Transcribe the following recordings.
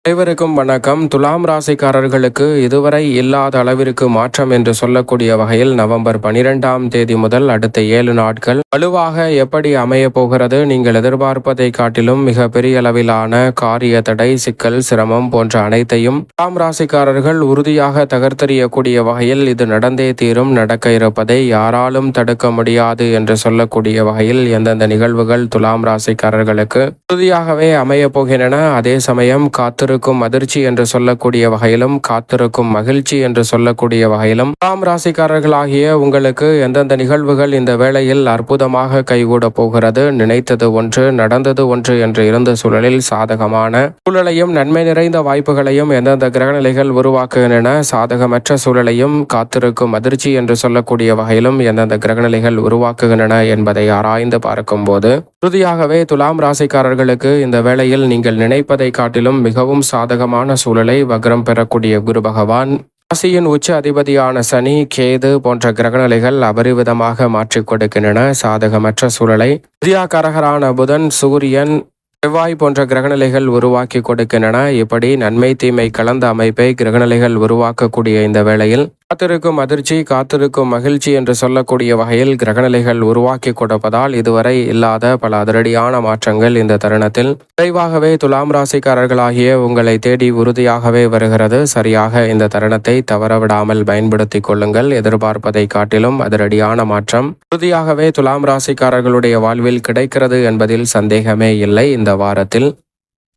அனைவருக்கும் வணக்கம். துலாம் ராசிக்காரர்களுக்கு இதுவரை இல்லாத அளவிற்கு மாற்றம் என்று சொல்லக்கூடிய வகையில் நவம்பர் 12ஆம் தேதி முதல் அடுத்த 7 நாட்கள் வலுவாக எப்படி அமைய போகிறது, நீங்கள் எதிர்பார்ப்பதை காட்டிலும் மிக பெரிய அளவிலான காரிய தடை, சிக்கல், சிரமம் போன்ற அனைத்தையும் துலாம் ராசிக்காரர்கள் உறுதியாக தகர்த்தெறியக்கூடிய வகையில் இது நடந்தே தீரும், நடக்க இருப்பதை யாராலும் தடுக்க முடியாது என்று சொல்லக்கூடிய வகையில் எந்தெந்த நிகழ்வுகள் துலாம் ராசிக்காரர்களுக்கு உறுதியாகவே அமைய போகின்றன. அதே சமயம் காத்திருக்கும் அதிர்ச்சி என்று சொல்லக்கூடிய வகையிலும் காத்திருக்கும் மகிழ்ச்சி என்று சொல்லக்கூடிய வகையிலும் துலாம் ராசிக்காரர்களாகிய உங்களுக்கு எந்தெந்த நிகழ்வுகள் இந்த வேளையில் அற்புதமாக கைகூட போகிறது. நினைத்தது ஒன்று, நடந்தது ஒன்று என்று இருந்த சூழலில் சாதகமான சூழலையும் நன்மை நிறைந்த வாய்ப்புகளையும் எந்தெந்த கிரகநிலைகள் உருவாக்குகின்றன, சாதகமற்ற சூழலையும் காத்திருக்கும் அதிர்ச்சி என்று சொல்லக்கூடிய வகையிலும் எந்தெந்த கிரகநிலைகள் உருவாக்குகின்றன என்பதை ஆராய்ந்து பார்க்கும் போது உறுதியாகவே துலாம் ராசிக்காரர்களுக்கு இந்த வேளையில் நீங்கள் நினைப்பதை காட்டிலும் மிகவும் சாதகமான சூழலை வக்ரம் பெறக்கூடிய குரு பகவான், ராசியின் உச்ச அதிபதியான சனி, கேது போன்ற கிரகநிலைகள் அபரிவிதமாக மாற்றிக் கொடுக்கின்றன. சாதகமற்ற சூழலை வித்யாகாரகரான புதன், சூரியன், செவ்வாய் போன்ற கிரகநிலைகள் உருவாக்கி கொடுக்கின்றன. இப்படி நன்மை தீமை கலந்த அமைப்பை கிரகநிலைகள் உருவாக்கக்கூடிய இந்த வேளையில் காத்திருக்கும் அதிர்ச்சி, காத்திருக்கும் மகிழ்ச்சி என்று சொல்லக்கூடிய வகையில் கிரகநிலைகள் உருவாக்கி கொடுப்பதால் இதுவரை இல்லாத பல அதிரடியான மாற்றங்கள் இந்த தருணத்தில் விரைவாகவே துலாம் ராசிக்காரர்களாகிய உங்களை தேடி உறுதியாகவே வருகிறது. சரியாக இந்த தருணத்தை தவறவிடாமல் பயன்படுத்தி கொள்ளுங்கள். எதிர்பார்ப்பதை காட்டிலும் அதிரடியான மாற்றம் உறுதியாகவே துலாம் ராசிக்காரர்களுடைய வாழ்வில் கிடைக்கிறது என்பதில் சந்தேகமே இல்லை. இந்த வாரத்தில்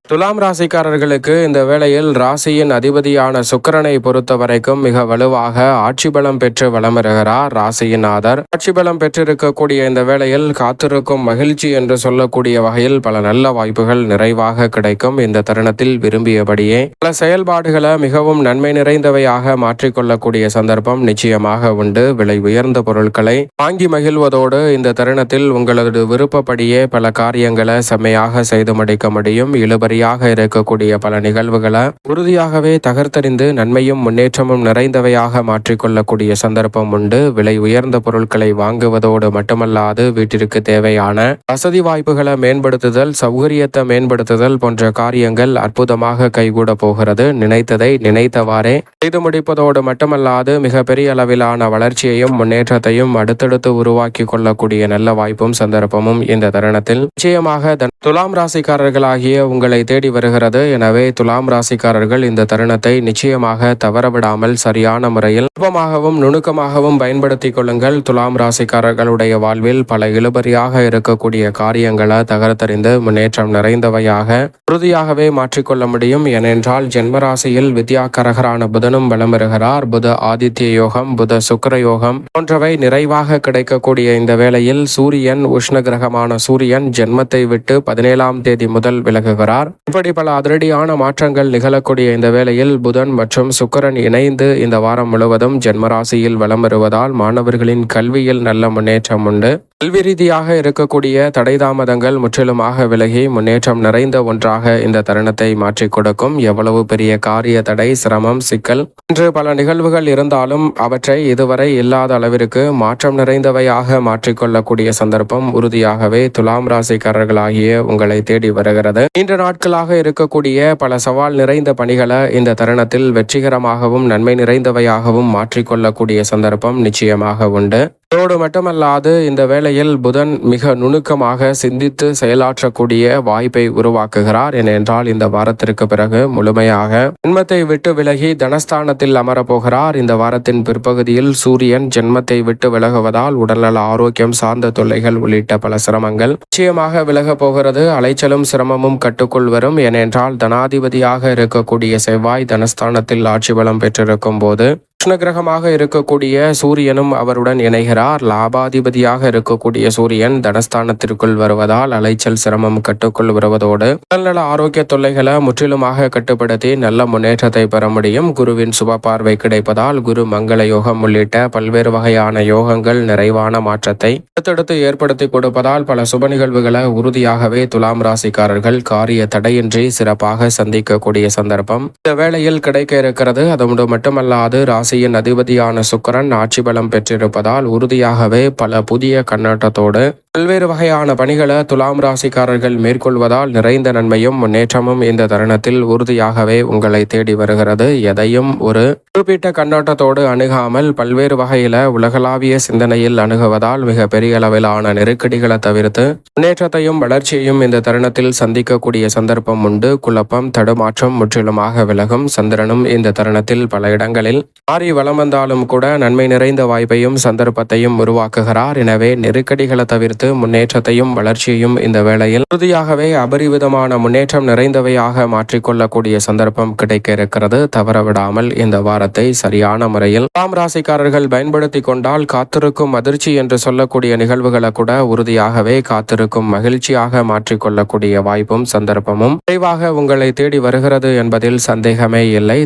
துலாம் ராசிக்காரர்களுக்கு இந்த வேளையில் ராசியின் அதிபதியான சுக்கிரனை பொறுத்த வரைக்கும் மிக வலுவாக ஆட்சி பலம் பெற்று வளமுறுகிறார். ராசியின் ஆதர் ஆட்சி பலம் பெற்றிருக்கக்கூடிய இந்த வேளையில் காத்திருக்கும் மகிழ்ச்சி என்று சொல்லக்கூடிய வகையில் பல நல்ல வாய்ப்புகள் நிறைவாக கிடைக்கும். இந்த தருணத்தில் விரும்பியபடியே பல செயல்பாடுகளை மிகவும் நன்மை நிறைந்தவையாக மாற்றிக்கொள்ளக்கூடிய சந்தர்ப்பம் நிச்சயமாக உண்டு. விலை உயர்ந்த பொருட்களை வாங்கி மகிழ்வதோடு இந்த தருணத்தில் உங்களது விருப்பப்படியே பல காரியங்களை செம்மையாக செய்து முடிக்க முடியும். இழுபறி இருக்கக்கூடிய பல நிகழ்வுகளை உறுதியாகவே தகர்த்தறிந்து நன்மையும் முன்னேற்றமும் நிறைந்தவையாக மாற்றிக்கொள்ளக்கூடிய சந்தர்ப்பம் உண்டு. விலை உயர்ந்த பொருட்களை வாங்குவதோடு மட்டுமல்லாது வீட்டிற்கு தேவையான வசதி வாய்ப்புகளை மேம்படுத்துதல், சௌகரியத்தை மேம்படுத்துதல் போன்ற காரியங்கள் அற்புதமாக கைகூட போகிறது. நினைத்ததை நினைத்தவாறே செய்து முடிப்பதோடு மட்டுமல்லாது மிக பெரிய அளவிலான வளர்ச்சியையும் முன்னேற்றத்தையும் அடுத்தடுத்து உருவாக்கி கொள்ளக்கூடிய நல்ல வாய்ப்பும் சந்தர்ப்பமும் இந்த தருணத்தில் நிச்சயமாக துலாம் ராசிக்காரர்களாகிய உங்களை தேடி வருகிறது. எனவே துலாம் ராசிக்காரர்கள் இந்த தருணத்தை நிச்சயமாக தவறவிடாமல் சரியான முறையில் நுட்பமாகவும் நுணுக்கமாகவும் பயன்படுத்திக் கொள்ளுங்கள். துலாம் ராசிக்காரர்களுடைய வாழ்வில் பல இழுபறியாக இருக்கக்கூடிய காரியங்களை தகர்த்தறிந்து முன்னேற்றம் நிறைந்தவையாக உறுதியாகவே மாற்றிக்கொள்ள முடியும். ஏனென்றால் ஜென்மராசியில் வித்யாகரகரான புதனும் வளமுறுகிறார். புத ஆதித்ய யோகம், புத சுக்கிர யோகம் போன்றவை நிறைவாக கிடைக்கக்கூடிய இந்த வேளையில் சூரியன், உஷ்ண கிரகமான சூரியன் ஜென்மத்தை விட்டு 17ஆம் தேதி முதல் விலகுகிறார். இப்படி பல அதிரடியான மாற்றங்கள் நிகழக்கூடிய இந்த வேளையில் புதன் மற்றும் சுக்கிரன் இணைந்து இந்த வாரம் முழுவதும் ஜென்மராசியில் வலம் வருவதால் மாணவர்களின் கல்வியில் நல்ல முன்னேற்றம் உண்டு. கல்வி ரீதியாக இருக்கக்கூடிய தடை தாமதங்கள் முற்றிலுமாக விலகி முன்னேற்றம் நிறைந்த ஒன்றாக இந்த தருணத்தை மாற்றிக் கொடுக்கும். எவ்வளவு பெரிய காரிய தடை, சிரமம், சிக்கல் என்று பல நிகழ்வுகள் இருந்தாலும் அவற்றை இதுவரை இல்லாத அளவிற்கு மாற்றம் நிறைந்தவையாக மாற்றிக்கொள்ளக்கூடிய சந்தர்ப்பம் உறுதியாகவே துலாம் ராசிக்காரர்களாகிய உங்களை தேடி வருகிறது. நீண்ட நாட்களாக இருக்கக்கூடிய பல சவால் நிறைந்த பணிகளை இந்த தருணத்தில் வெற்றிகரமாகவும் நன்மை நிறைந்தவையாகவும் மாற்றிக்கொள்ளக்கூடிய சந்தர்ப்பம் நிச்சயமாக உண்டு. அதோடு மட்டுமல்லாது இந்த வேளையில் புதன் மிக நுணுக்கமாக சிந்தித்து செயலாற்றக்கூடிய வாய்ப்பை உருவாக்குகிறார். ஏனென்றால் இந்த வாரத்திற்கு பிறகு முழுமையாக ஜென்மத்தை விட்டு விலகி தனஸ்தானத்தில் அமரப்போகிறார். இந்த வாரத்தின் பிற்பகுதியில் சூரியன் ஜென்மத்தை விட்டு விலகுவதால் உடல்நல ஆரோக்கியம் சார்ந்த தொல்லைகள் உள்ளிட்ட பல சிரமங்கள் நிச்சயமாக விலகப் போகிறது. அலைச்சலும் சிரமமும் கட்டுக்குள் வரும். ஏனென்றால் தனாதிபதியாக இருக்கக்கூடிய செவ்வாய் தனஸ்தானத்தில் ஆட்சி பலம் பெற்றிருக்கும் போது உஷ்ண கிரகமாக இருக்கக்கூடிய சூரியனும் அவருடன் இணைகிறார். லாபாதிபதியாக இருக்கக்கூடிய சூரியன் தனஸ்தானத்திற்குள் வருவதால் அலைச்சல் சிரமம் கட்டுக்குள் வருவதோடு உடல்நல ஆரோக்கிய தொல்லைகளை முற்றிலுமாக கட்டுப்படுத்தி நல்ல முன்னேற்றத்தை பெற முடியும். குருவின் சுப பார்வை கிடைப்பதால் குரு மங்கள யோகம் உள்ளிட்ட பல்வேறு வகையான யோகங்கள் நிறைவான மாற்றத்தை அடுத்தடுத்து ஏற்படுத்தி கொடுப்பதால் பல சுப நிகழ்வுகளை உறுதியாகவே துலாம் ராசிக்காரர்கள் காரிய தடையின்றி சிறப்பாக சந்திக்கக்கூடிய சந்தர்ப்பம் இந்த வேளையில் கிடைக்க இருக்கிறது. அதோடு மட்டுமல்லாது ராசியின் அதிபதியான சுக்கிரன் ஆட்சி பலம் பெற்றிருப்பதால் உறுதியாகவே பல புதிய கண்ணோட்டத்தோடு பல்வேறு வகையான பணிகளை துலாம் ராசிக்காரர்கள் மேற்கொள்வதால் நிறைந்த நன்மையும் முன்னேற்றமும் இந்த தருணத்தில் உறுதியாகவே உங்களை தேடி வருகிறது. எதையும் ஒரு குறிப்பிட்ட கண்ணோட்டத்தோடு அணுகாமல் பல்வேறு வகையில உலகளாவிய சிந்தனையில் அணுகுவதால் மிக பெரிய அளவிலான நெருக்கடிகளை தவிர்த்து முன்னேற்றத்தையும் வளர்ச்சியையும் இந்த தருணத்தில் சந்திக்கக்கூடிய சந்தர்ப்பம் உண்டு. குழப்பம் தடுமாற்றம் முற்றிலுமாக விலகும். சந்திரனும் இந்த தருணத்தில் பல இடங்களில் மாறி வலம் வந்தாலும் கூட நன்மை நிறைந்த வாய்ப்பையும் சந்தர்ப்பத்தையும் உருவாக்குகிறார். எனவே நெருக்கடிகளை தவிர்த்து முன்னேற்றத்தையும் வளர்ச்சியையும் இந்த வேளையில் உறுதியாகவே அபரிவிதமான முன்னேற்றம் நிறைந்தவையாக மாற்றிக்கொள்ளக்கூடிய சந்தர்ப்பம் கிடைக்க இருக்கிறது. தவறவிடாமல் இந்த வாரத்தை சரியான முறையில் துலாம் ராசிக்காரர்கள் பயன்படுத்தி கொண்டால் காத்திருக்கும் அதிர்ச்சி என்று சொல்லக்கூடிய நிகழ்வுகளை கூட உறுதியாகவே காத்திருக்கும் மகிழ்ச்சியாக மாற்றிக்கொள்ளக்கூடிய வாய்ப்பும் சந்தர்ப்பமும் விரைவாக உங்களை தேடி வருகிறது என்பதில் சந்தேகமே இல்லை.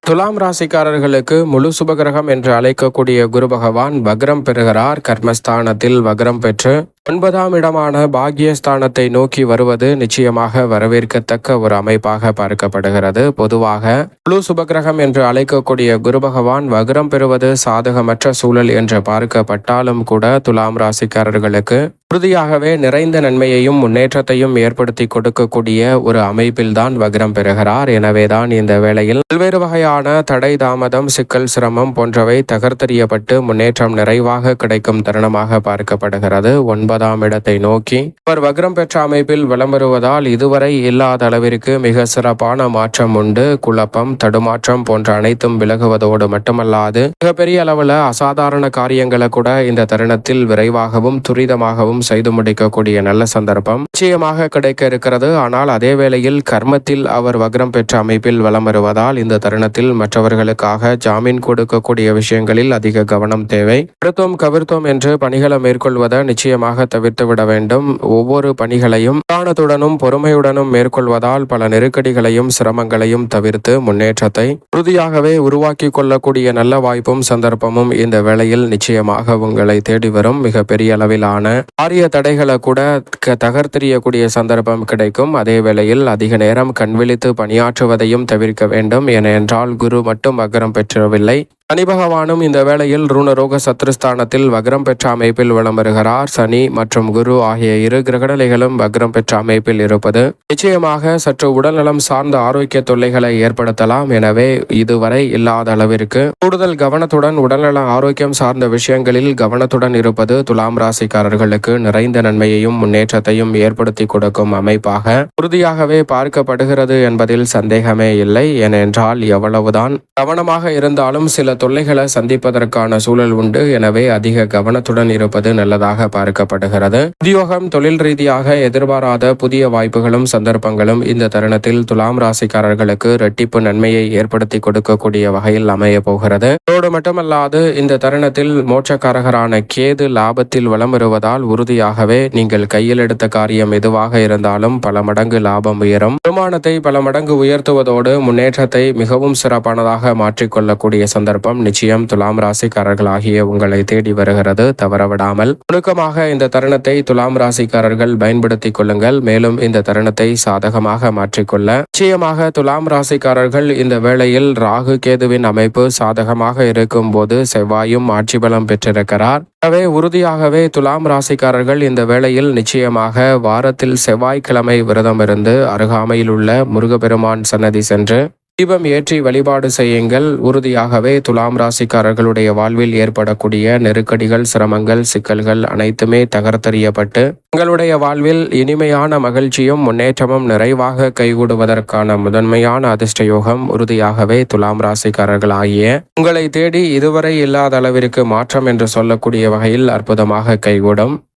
துலாம் ராசிக்காரர்களுக்கு முழு சுபகிரகம் என்று அழைக்கக்கூடிய குரு பகவான் வக்ரம் பெறுகிறார். கர்மஸ்தானத்தில் வக்ரம் பெற்று 9ஆம் இடமான பாக்கியஸ்தானத்தை நோக்கி வருவது நிச்சயமாக வரவேற்கத்தக்க ஒரு அமைப்பாக பார்க்கப்படுகிறது. பொதுவாக முழு சுபகிரகம் என்று அழைக்கக்கூடிய குரு பகவான் வக்ரம் பெறுவது சாதகமற்ற சூழல் என்று பார்க்கப்பட்டாலும் கூட துலாம் ராசிக்காரர்களுக்கு உறுதியாகவே நிறைந்த நன்மையையும் முன்னேற்றத்தையும் ஏற்படுத்தி கொடுக்கக்கூடிய ஒரு அமைப்பில்தான் வக்ரம் பெறுகிறார். எனவேதான் இந்த வேளையில் பல்வேறு வகையான தடை தாமதம் சிக்கல் சிரமம் போன்றவை தகர்த்தெறியப்பட்டு முன்னேற்றம் நிறைவாக கிடைக்கும் தருணமாக பார்க்கப்படுகிறது. 9ஆம் இடத்தை நோக்கி அவர் வக்ரம் பெற்ற அமைப்பில் வலம் வருவதால் இதுவரை இல்லாத அளவிற்கு மிக சிறப்பான மாற்றம் உண்டு. குழப்பம் தடுமாற்றம் போன்ற அனைத்தும் விலகுவதோடு மட்டுமல்லாது மிகப்பெரிய அளவில் அசாதாரண காரியங்களை கூட இந்த தருணத்தில் விரைவாகவும் துரிதமாகவும் செய்து முடிக்கக்கூடிய நல்ல சந்தர்ப்பம் நிச்சயமாக கிடைக்க இருக்கிறது. ஆனால் அதே வேளையில் கர்மத்தில் அவர் வக்ரம் பெற்ற அமைப்பில் வலம் வருவதால் இந்த தருணத்தில் மற்றவர்களுக்காக ஜாமீன் கொடுக்கக்கூடிய விஷயங்களில் அதிக கவனம் தேவை. எடுத்தோம் கவிர்த்தோம் என்று பணிகளை மேற்கொள்வதை நிச்சயமாக தவிர்த்து விட வேண்டும். ஒவ்வொரு பணிகளையும் நிதானத்துடனும் பொறுமையுடனும் மேற்கொள்வதால் பல நெருக்கடிகளையும் சிரமங்களையும் தவிர்த்து முன்னேற்றத்தை உறுதியாகவே உருவாக்கி கொள்ளக்கூடிய நல்ல வாய்ப்பும் சந்தர்ப்பமும் இந்த வேளையில் நிச்சயமாக உங்களை தேடி வரும். மிக பெரிய அளவிலான பாரிய தடைகளை கூட தகர்த்தெறியக்கூடிய சந்தர்ப்பம் கிடைக்கும். அதே வேளையில் அதிக நேரம் கண்விழித்து பணியாற்றுவதையும் தவிர்க்க வேண்டும். ஏனென்றால் குரு மட்டும் வக்ரம் பெற்றவில்லை. சனி பகவானும் இந்த வேளையில் ருணரோக சத்ருஸ்தானத்தில் வக்ரம் பெற்ற அமைப்பில் வலம் வருகிறார். சனி மற்றும் குரு ஆகிய இரு கிரகநிலைகளும் வக்ரம் பெற்ற அமைப்பில் இருப்பது நிச்சயமாக சற்று உடல்நலம் சார்ந்த ஆரோக்கிய தொல்லைகளை ஏற்படுத்தலாம். எனவே இதுவரை இல்லாத அளவிற்கு கூடுதல் கவனத்துடன் உடல்நல ஆரோக்கியம் சார்ந்த விஷயங்களில் கவனத்துடன் இருப்பது துலாம் ராசிக்காரர்களுக்கு நிறைந்த நன்மையையும் முன்னேற்றத்தையும் ஏற்படுத்தி கொடுக்கும் அமைப்பாக உறுதியாகவே பார்க்கப்படுகிறது என்பதில் சந்தேகமே இல்லை. ஏனென்றால் எவ்வளவுதான் கவனமாக இருந்தாலும் சில தொல்லைகளை சந்திப்பதற்கான சூழல் உண்டு. எனவே அதிக கவனத்துடன் இருப்பது நல்லதாக பார்க்கப்படுகிறது. உத்தியோகம் தொழில் ரீதியாக எதிர்பாராத புதிய வாய்ப்புகளும் சந்தர்ப்பங்களும் இந்த தருணத்தில் துலாம் ராசிக்காரர்களுக்கு இரட்டிப்பு நன்மையை ஏற்படுத்தி கொடுக்கக்கூடிய வகையில் அமைய போகிறது. அதோடு மட்டுமல்லாது இந்த தருணத்தில் மோட்சக்காரகரான கேது லாபத்தில் வலம் வருவதால் உறுதியாகவே நீங்கள் கையில் எடுத்த காரியம் எதுவாக இருந்தாலும் பல மடங்கு லாபம் உயரும். வருமானத்தை பல மடங்கு உயர்த்துவதோடு முன்னேற்றத்தை மிகவும் சிறப்பானதாக மாற்றிக்கொள்ளக்கூடிய சந்தர்ப்பம் நிச்சயம் துலாம் ராசிக்காரர்கள் ஆகிய உங்களை தேடி வருகிறது. தவறவிடாமல் நுணுக்கமாக இந்த தருணத்தை துலாம் ராசிக்காரர்கள் பயன்படுத்திக் கொள்ளுங்கள். மேலும் இந்த தருணத்தை சாதகமாக மாற்றிக்கொள்ள நிச்சயமாக துலாம் ராசிக்காரர்கள் இந்த வேளையில் ராகு கேதுவின் அமைப்பு சாதகமாக இருக்கும் போது செவ்வாயும் ஆட்சி பலம் பெற்றிருக்கிறார். எனவே உறுதியாகவே துலாம் ராசிக்காரர்கள் இந்த வேளையில் நிச்சயமாக வாரத்தில் செவ்வாய்க்கிழமை விரதம் இருந்து அருகாமையில் உள்ள முருகப்பெருமான் சன்னதி சென்று தீபம் ஏற்றி வழிபாடு செய்யுங்கள். உறுதியாகவே துலாம் ராசிக்காரர்களுடைய வாழ்வில் ஏற்படக்கூடிய நெருக்கடிகள் சிரமங்கள் சிக்கல்கள் அனைத்துமே தகர்த்தெறியப்பட்டு உங்களுடைய வாழ்வில் இனிமையான மகிழ்ச்சியும் முன்னேற்றமும் நிறைவாக கைகூடுவதற்கான முதன்மையான அதிர்ஷ்ட யோகம் உறுதியாகவே துலாம் ராசிக்காரர்கள் ஆகிய உங்களை தேடி இதுவரை இல்லாத அளவிற்கு மாற்றம் என்று சொல்லக்கூடிய வகையில் அற்புதமாக கைகூடும்.